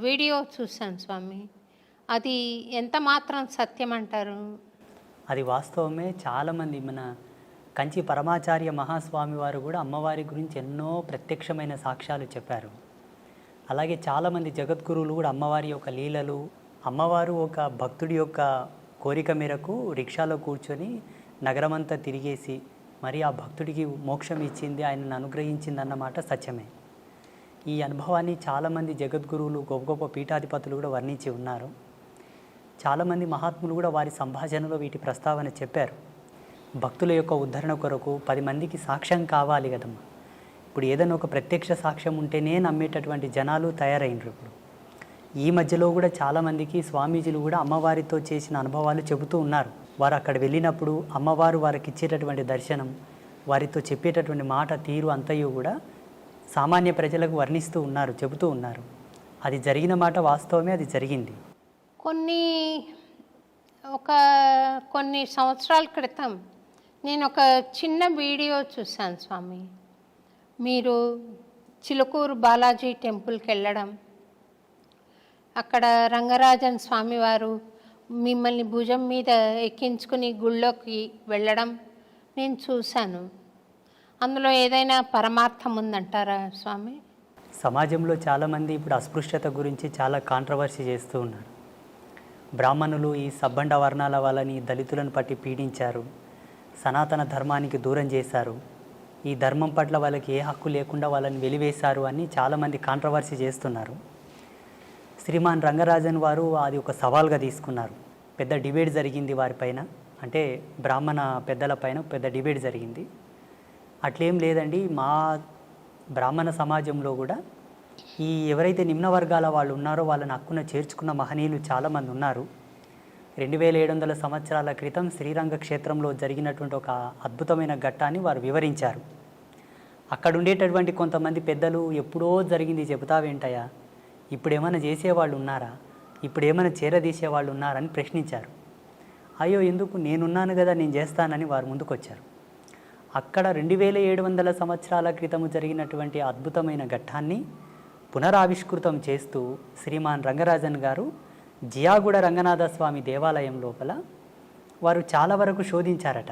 Video చూశాను స్వామి. అది ఎంత మాత్రం సత్యం అంటారు? అది వాస్తవమే. చాలామంది మన కంచి పరమాచార్య మహాస్వామి వారు కూడా అమ్మవారి గురించి ఎన్నో ప్రత్యక్షమైన సాక్ష్యాలు చెప్పారు. అలాగే చాలామంది జగద్గురువులు కూడా అమ్మవారి యొక్క లీలలు, అమ్మవారు ఒక భక్తుడి యొక్క కోరిక మేరకు రిక్షాలో కూర్చొని నగరమంతా తిరిగేసి మరి ఆ భక్తుడికి మోక్షం ఇచ్చింది, ఆయనను అనుగ్రహించింది అన్నమాట సత్యమే. ఈ అనుభవాన్ని చాలామంది జగద్గురువులు, గొప్ప గొప్ప పీఠాధిపతులు కూడా వర్ణించి ఉన్నారు. చాలామంది మహాత్ములు కూడా వారి సంభాషణలో వీటి ప్రస్తావన చెప్పారు. భక్తుల యొక్క ఉద్ధరణ కొరకు 10 మందికి సాక్ష్యం కావాలి కదమ్మా. ఇప్పుడు ఏదైనా ఒక ప్రత్యక్ష సాక్ష్యం ఉంటేనే నమ్మేటటువంటి జనాలు తయారైనరు. ఇప్పుడు ఈ మధ్యలో కూడా చాలామందికి స్వామీజీలు కూడా అమ్మవారితో చేసిన అనుభవాలు చెబుతూ ఉన్నారు. వారు అక్కడ వెళ్ళినప్పుడు అమ్మవారు వారికి ఇచ్చేటటువంటి దర్శనం, వారితో చెప్పేటటువంటి మాట తీరు అంతయు కూడా సామాన్య ప్రజలకు వర్ణిస్తూ ఉన్నారు, చెబుతూ ఉన్నారు. అది జరిగిన మాట వాస్తవమే, అది జరిగింది. కొన్ని సంవత్సరాల క్రితం నేను ఒక చిన్న వీడియో చూశాను స్వామి. మీరు చిలుకూరు బాలాజీ టెంపుల్కి వెళ్ళడం, అక్కడ రంగరాజన్ స్వామివారు మిమ్మల్ని భుజం మీద ఎక్కించుకుని గుళ్ళోకి వెళ్ళడం నేను చూశాను. అందులో ఏదైనా పరమార్థం ఉందంటారా స్వామి? సమాజంలో చాలామంది ఇప్పుడు అస్పృశ్యత గురించి చాలా కాంట్రవర్సీ చేస్తూ ఉన్నారు. బ్రాహ్మణులు ఈ సబ్బండ వర్ణాల వాళ్ళని, దళితులను పట్టి పీడించారు, సనాతన ధర్మానికి దూరం చేశారు, ఈ ధర్మం పట్ల వాళ్ళకి ఏ హక్కు లేకుండా వాళ్ళని వెలివేశారు అని చాలామంది కాంట్రవర్సీ చేస్తున్నారు. శ్రీమాన్ రంగరాజన్ వారు అది ఒక సవాల్గా తీసుకున్నారు. పెద్ద డిబేట్ జరిగింది వారిపైన, అంటే బ్రాహ్మణ పెద్దల పైన పెద్ద డిబేట్ జరిగింది. అట్లేం లేదండి, మా బ్రాహ్మణ సమాజంలో కూడా ఈ ఎవరైతే నిమ్న వర్గాల వాళ్ళు ఉన్నారో వాళ్ళని హక్కున చేర్చుకున్న మహనీయులు చాలామంది ఉన్నారు. 2700 సంవత్సరాల క్రితం శ్రీరంగ క్షేత్రంలో జరిగినటువంటి ఒక అద్భుతమైన ఘట్టాన్ని వారు వివరించారు. అక్కడ ఉండేటటువంటి కొంతమంది పెద్దలు ఎప్పుడో జరిగింది చెబుతావేంటయ్యా, ఇప్పుడేమైనా చేసేవాళ్ళు ఉన్నారా, ఇప్పుడేమైనా చేరదీసేవాళ్ళు ఉన్నారని ప్రశ్నించారు. అయ్యో ఎందుకు, నేనున్నాను కదా, నేను చేస్తానని వారు ముందుకొచ్చారు. అక్కడ 2700 సంవత్సరాల క్రితము జరిగినటువంటి అద్భుతమైన ఘట్టాన్ని పునరావిష్కృతం చేస్తూ శ్రీమాన్ రంగరాజన్ గారు జియాగూడ రంగనాథ స్వామి దేవాలయం లోపల వారు చాలా వరకు శోధించారట.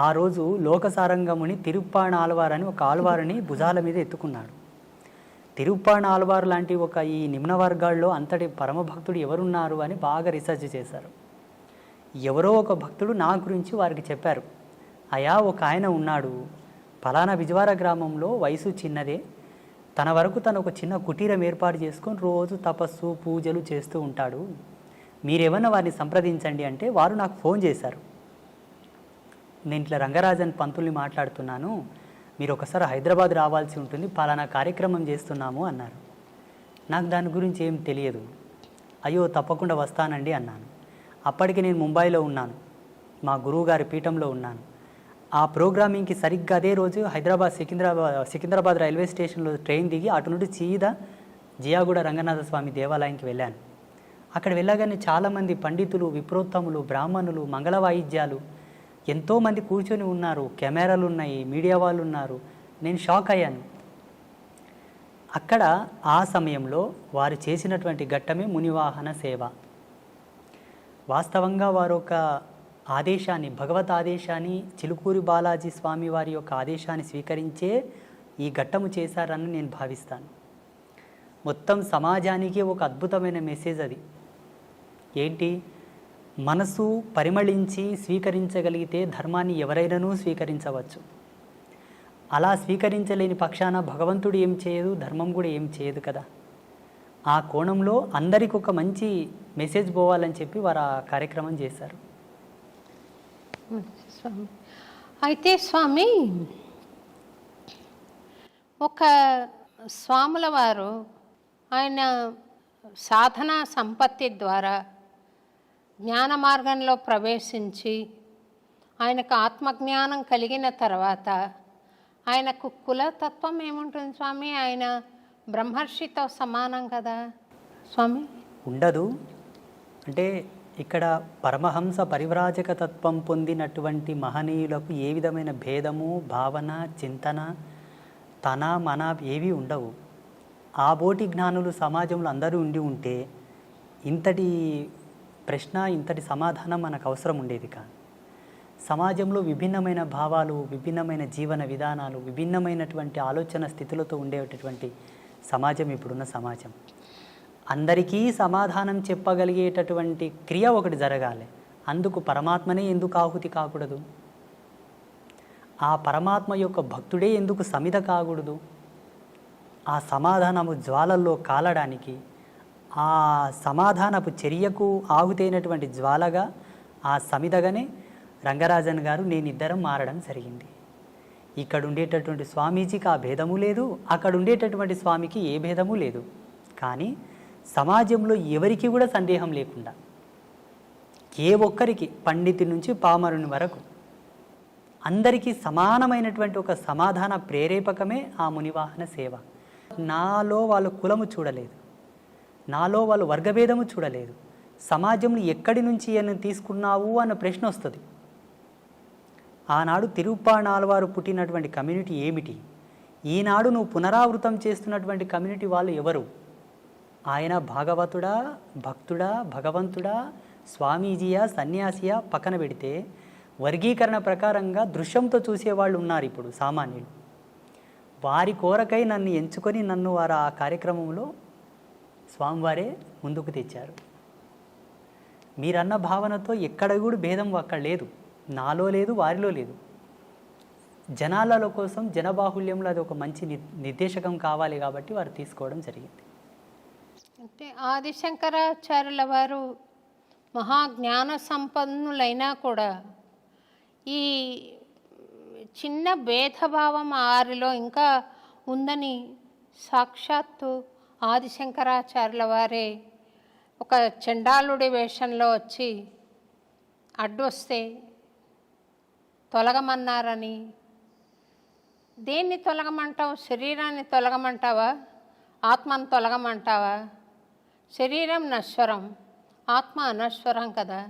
ఆ రోజు లోకసారంగముని తిరుప్పాణ ఆళ్వార్ అని ఒక ఆళ్వారుని భుజాల మీద ఎత్తుకున్నాడు. తిరుప్పాణ ఆళ్వార్ లాంటి ఒక ఈ నిమ్న వర్గాల్లో అంతటి పరమభక్తుడు ఎవరున్నారు అని బాగా రీసెర్చ్ చేశారు. ఎవరో ఒక భక్తుడు నా గురించి వారికి చెప్పారు, అయా ఒక ఆయన ఉన్నాడు, ఫలానా విజవార గ్రామంలో, వయసు చిన్నదే, తన వరకు తను ఒక చిన్న కుటీరం ఏర్పాటు చేసుకొని రోజు తపస్సు పూజలు చేస్తూ ఉంటాడు, మీరేమన్నా వారిని సంప్రదించండి అంటే వారు నాకు ఫోన్ చేశారు. నేను ఇట్లా రంగరాజన్ పంతుల్ని మాట్లాడుతున్నాను, మీరు ఒకసారి హైదరాబాద్ రావాల్సి ఉంటుంది, ఫలానా కార్యక్రమం చేస్తున్నాము అన్నారు. నాకు దాని గురించి ఏం తెలియదు. అయ్యో తప్పకుండా వస్తానండి అన్నాను. అప్పటికి నేను ముంబైలో ఉన్నాను, మా గురువుగారి పీఠంలో ఉన్నాను. ఆ ప్రోగ్రామింగ్కి సరిగ్గా అదే రోజు సికింద్రాబాద్ రైల్వే స్టేషన్లో ట్రైన్ దిగి అటు నుండి సీదా జియాగూడ రంగనాథ స్వామి దేవాలయానికి వెళ్ళాను. అక్కడ వెళ్ళగానే చాలామంది పండితులు, విప్రోత్తములు, బ్రాహ్మణులు, మంగళ వాయిద్యాలు ఎంతోమంది కూర్చొని ఉన్నారు, కెమెరాలు ఉన్నాయి, మీడియా వాళ్ళు ఉన్నారు. నేను షాక్ అయ్యాను. అక్కడ ఆ సమయంలో వారు చేసినటువంటి ఘట్టమే మునివాహన సేవ. వాస్తవంగా వారు ఒక ఆదేశాన్ని, భగవత్ ఆదేశాన్ని, చిలుకూరి బాలాజీ స్వామి వారి యొక్క ఆదేశాన్ని స్వీకరించే ఈ ఘట్టము చేశారని నేను భావిస్తాను. మొత్తం సమాజానికి ఒక అద్భుతమైన మెసేజ్ అది. ఏంటి, మనసు పరిమళించి స్వీకరించగలిగితే ధర్మాన్ని ఎవరైనానూ స్వీకరించవచ్చు. అలా స్వీకరించలేని పక్షాన భగవంతుడు ఏం చేయదు, ధర్మం కూడా ఏం చేయదు కదా. ఆ కోణంలో అందరికి ఒక మంచి మెసేజ్ పోవాలని చెప్పి వారు ఆ కార్యక్రమం చేశారు. స్వామి, అయితే స్వామి, ఒక స్వాముల వారు ఆయన సాధనా సంపత్తి ద్వారా జ్ఞాన మార్గంలో ప్రవేశించి ఆయనకు ఆత్మజ్ఞానం కలిగిన తర్వాత ఆయనకు కులతత్వం ఏముంటుంది స్వామి? ఆయన బ్రహ్మర్షితో సమానం కదా స్వామి? ఉండదు. అంటే ఇక్కడ పరమహంస పరివ్రాజక తత్వం పొందినటువంటి మహనీయులకు ఏ విధమైన భేదము, భావన, చింతన, తన మన ఏవి ఉండవు. ఆ బోటి జ్ఞానులు సమాజంలో అందరూ ఉండి ఉంటే ఇంతటి ప్రశ్న, ఇంతటి సమాధానం మనకు అవసరం ఉండేది కాదు. సమాజంలో విభిన్నమైన భావాలు, విభిన్నమైన జీవన విధానాలు, విభిన్నమైనటువంటి ఆలోచన స్థితులతో ఉండేటటువంటి సమాజం ఇప్పుడున్న సమాజం. అందరికీ సమాధానం చెప్పగలిగేటటువంటి క్రియ ఒకటి జరగాలి. అందుకు పరమాత్మనే ఎందుకు ఆహుతి కాకూడదు? ఆ పరమాత్మ యొక్క భక్తుడే ఎందుకు సమిధ కాకూడదు? ఆ సమాధానము జ్వాలల్లో కాలడానికి, ఆ సమాధానపు చర్యకు ఆహుతైనటువంటి జ్వాలగా, ఆ సమిధగానే రంగరాజన్ గారు నేనిద్దరం మారడం జరిగింది. ఇక్కడ ఉండేటటువంటి స్వామీజీకి ఆ భేదము లేదు, అక్కడ ఉండేటటువంటి స్వామికి ఏ భేదము లేదు. కానీ సమాజంలో ఎవరికి కూడా సందేహం లేకుండా, ఏ ఒక్కరికి, పండితుడి నుంచి పామరుని వరకు అందరికీ సమానమైనటువంటి ఒక సమాధాన ప్రేరేపకమే ఆ మునివాహన సేవ. నాలో వాళ్ళు కులము చూడలేదు, నాలో వాళ్ళు వర్గభేదము చూడలేదు. సమాజంలో ఎక్కడి నుంచి అని తీసుకున్నావు అన్న ప్రశ్న వస్తుంది. ఆనాడు తిరుప్పాణాళ్వారు పుట్టినటువంటి కమ్యూనిటీ ఏమిటి? ఈనాడు నువ్వు పునరావృతం చేస్తున్నటువంటి కమ్యూనిటీ వాళ్ళు ఎవరు? ఆయన భాగవతుడా, భక్తుడా, భగవంతుడా, స్వామీజీయా, సన్యాసియా పక్కన పెడితే వర్గీకరణ ప్రకారంగా దృశ్యంతో చూసేవాళ్ళు ఉన్నారు ఇప్పుడు సామాన్యులు. వారి కోరకై నన్ను ఎంచుకొని నన్ను వారు ఆ కార్యక్రమంలో స్వామివారే ముందుకు తెచ్చారు. మీరన్న భావనతో ఎక్కడ కూడా భేదం అక్కడ లేదు, నాలో లేదు, వారిలో లేదు. జనాల కోసం, జనబాహుళ్యంలో అది ఒక మంచి నిర్దేశకం కావాలి కాబట్టి వారు తీసుకోవడం జరిగింది. అంటే ఆదిశంకరాచార్యుల వారు మహాజ్ఞాన సంపన్నులైనా కూడా ఈ చిన్న భేదభావం వారిలో ఇంకా ఉందని సాక్షాత్తు ఆదిశంకరాచార్యుల వారే ఒక చండాలుడి వేషంలో వచ్చి అడ్డొస్తే తొలగమన్నారని. దేన్ని తొలగమంటావు? శరీరాన్ని తొలగమంటావా? ఆత్మను తొలగమంటావా? శరీరం నశ్వరం, ఆత్మ అనశ్వరం కదా,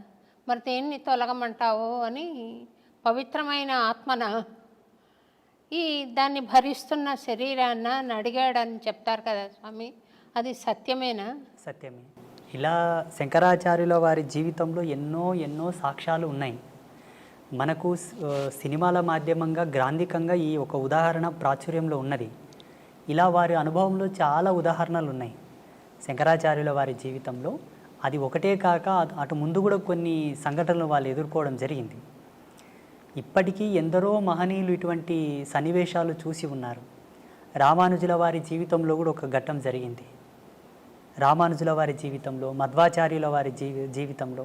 మరి దేన్ని తొలగమంటావు అని పవిత్రమైన ఆత్మన ఈ దాన్ని భరిస్తున్న శరీరాన్న అని అడిగాడని చెప్తారు కదా స్వామి, అది సత్యమేనా? సత్యమే. ఇలా శంకరాచార్యుల వారి జీవితంలో ఎన్నో ఎన్నో సాక్ష్యాలు ఉన్నాయి. మనకు సినిమాల మాధ్యమంగా గ్రాంధికంగా ఈ ఒక ఉదాహరణ ప్రాచుర్యంలో ఉన్నది. ఇలా వారి అనుభవంలో చాలా ఉదాహరణలు ఉన్నాయి శంకరాచార్యుల వారి జీవితంలో. అది ఒకటే కాక అటు ముందు కూడా కొన్ని సంఘటనలు వాళ్ళు ఎదుర్కోవడం జరిగింది. ఇప్పటికీ ఎందరో మహనీయులు ఇటువంటి సన్నివేశాలు చూసి ఉన్నారు. రామానుజుల వారి జీవితంలో కూడా ఒక ఘట్టం జరిగింది. రామానుజుల వారి జీవితంలో, మధ్వాచార్యుల వారి జీవితంలో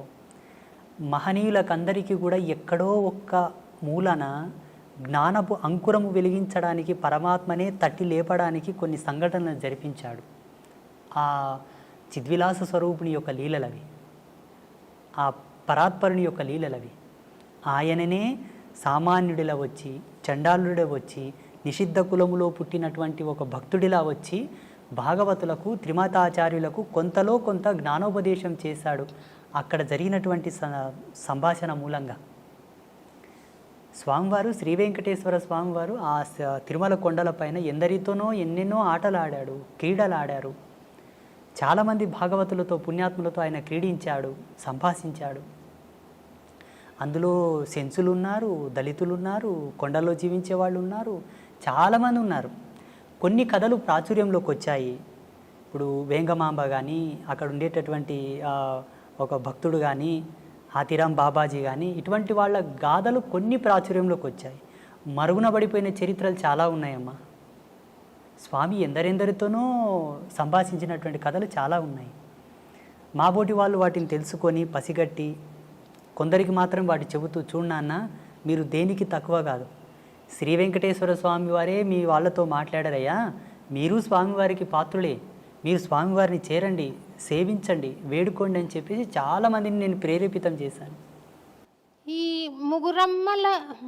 మహనీయులకందరికీ కూడా ఎక్కడో ఒక్క మూలన జ్ఞానపు అంకురము వెలిగించడానికి, పరమాత్మనే తట్టి లేపడానికి కొన్ని సంఘటనలు జరిపించాడు. ఆ చిద్విలాస స్వరూపుని యొక్క లీలలవి, ఆ పరాత్పరుని యొక్క లీలలవి. ఆయననే సామాన్యుడిలా వచ్చి, చండాలుడిలా వచ్చి, నిషిద్ధ కులములో పుట్టినటువంటి ఒక భక్తుడిలా వచ్చి భాగవతులకు, త్రిమతాచార్యులకు కొంతలో కొంత జ్ఞానోపదేశం చేశాడు. అక్కడ జరిగినటువంటి సంభాషణ మూలంగా స్వామివారు, శ్రీ వెంకటేశ్వర స్వామివారు ఆ తిరుమల కొండలపైన ఎందరితోనో ఎన్నెన్నో ఆటలు ఆడాడు, క్రీడలు ఆడారు. చాలామంది భాగవతులతో, పుణ్యాత్ములతో ఆయన క్రీడించాడు, సంభాషించాడు. అందులో సెన్సులు ఉన్నారు, దళితులు ఉన్నారు, కొండల్లో జీవించే వాళ్ళు ఉన్నారు, చాలామంది ఉన్నారు. కొన్ని కథలు ప్రాచుర్యంలోకి వచ్చాయి. ఇప్పుడు వేంగమాంబ కానీ, అక్కడ ఉండేటటువంటి ఒక భక్తుడు కానీ, హాతీరాం బాబాజీ కానీ, ఇటువంటి వాళ్ళ గాథలు కొన్ని ప్రాచుర్యంలోకి వచ్చాయి. మరుగున పడిపోయిన చరిత్రలు చాలా ఉన్నాయమ్మా. స్వామి ఎందరెందరితోనో సంభాషించినటువంటి కథలు చాలా ఉన్నాయి. మాబోటి వాళ్ళు వాటిని తెలుసుకొని పసిగట్టి కొందరికి మాత్రం వాటి చెబుతూ, చూడన్న మీరు దేనికి తక్కువ కాదు, శ్రీ వెంకటేశ్వర స్వామి వారే మీ వాళ్ళతో మాట్లాడారయ్యా, మీరు స్వామివారికి పాత్రులే, మీరు స్వామివారిని చేరండి, సేవించండి, వేడుకోండి అని చెప్పేసి చాలామందిని నేను ప్రేరేపితం చేశాను. ఈ ముగురమ్మల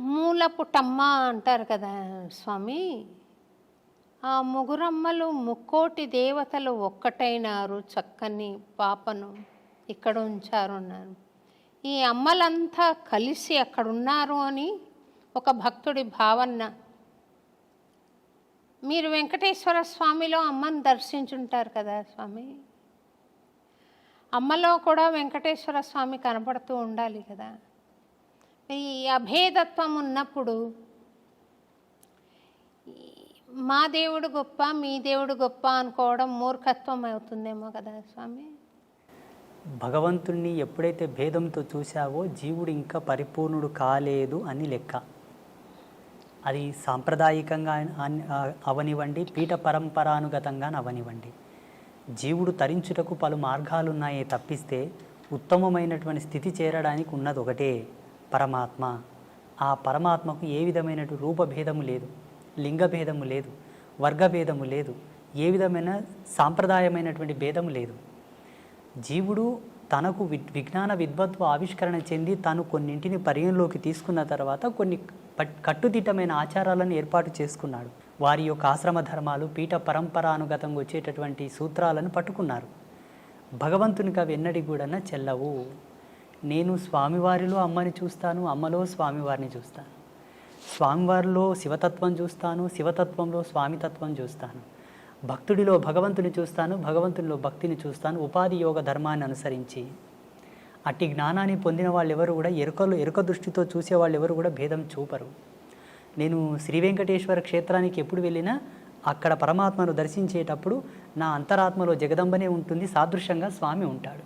మూలపుటమ్మ అంటారు కదా స్వామి, ఆ ముగురమ్మలు ముక్కోటి దేవతలు ఒక్కటైనారు, చక్కని పాపను ఇక్కడ ఉంచారు అన్నారు. ఈ అమ్మలంతా కలిసి అక్కడ ఉన్నారు అని ఒక భక్తుడి భావన. మీరు వెంకటేశ్వర స్వామిలో అమ్మని దర్శించుంటారు కదా స్వామి. అమ్మలో కూడా వెంకటేశ్వర స్వామి కనపడుతూ ఉండాలి కదా. ఈ అభేదత్వం ఉన్నప్పుడు మా దేవుడు గొప్ప, మీ దేవుడు గొప్ప అనుకోవడం మూర్ఖత్వం అవుతుందేమో కదా స్వామి. భగవంతుణ్ణి ఎప్పుడైతే భేదంతో చూశావో జీవుడు ఇంకా పరిపూర్ణుడు కాలేదు అని లెక్క. అది సాంప్రదాయికంగా అవనివ్వండి, పీఠ పరంపరానుగతంగా అవనివ్వండి. జీవుడు తరించుటకు పలు మార్గాలు ఉన్నాయే తప్పిస్తే ఉత్తమమైనటువంటి స్థితి చేరడానికి ఉన్నది ఒకటే, పరమాత్మ. ఆ పరమాత్మకు ఏ విధమైన రూపభేదము లేదు, లింగభేదము లేదు, వర్గభేదము లేదు, ఏ విధమైన సాంప్రదాయమైనటువంటి భేదము లేదు. జీవుడు తనకు విజ్ఞాన విద్వత్వ ఆవిష్కరణ చెంది తాను కొన్నింటిని పరిగణలోకి తీసుకున్న తర్వాత కొన్ని కట్టుదిట్టమైన ఆచారాలను ఏర్పాటు చేసుకున్నాడు. వారి యొక్క ఆశ్రమ ధర్మాలు, పీఠ పరంపరానుగతంగా వచ్చేటటువంటి సూత్రాలను పట్టుకున్నారు. భగవంతునికి అవి ఎన్నడి కూడా చెల్లవు. నేను స్వామివారిలో అమ్మని చూస్తాను, అమ్మలో స్వామివారిని చూస్తాను, స్వామివారిలో శివతత్వం చూస్తాను, శివతత్వంలో స్వామితత్వం చూస్తాను, భక్తుడిలో భగవంతుని చూస్తాను, భగవంతునిలో భక్తిని చూస్తాను, ఉపాధి యోగ ధర్మాన్ని అనుసరించి. అట్టి జ్ఞానాన్ని పొందిన వాళ్ళు ఎవరు కూడా ఎరుక దృష్టితో చూసే వాళ్ళు ఎవరు కూడా భేదం చూపరు. నేను శ్రీ వెంకటేశ్వర క్షేత్రానికి ఎప్పుడు వెళ్ళినా అక్కడ పరమాత్మను దర్శించేటప్పుడు నా అంతరాత్మలో జగదంబనే ఉంటుంది, సాదృశ్యంగా స్వామి ఉంటాడు.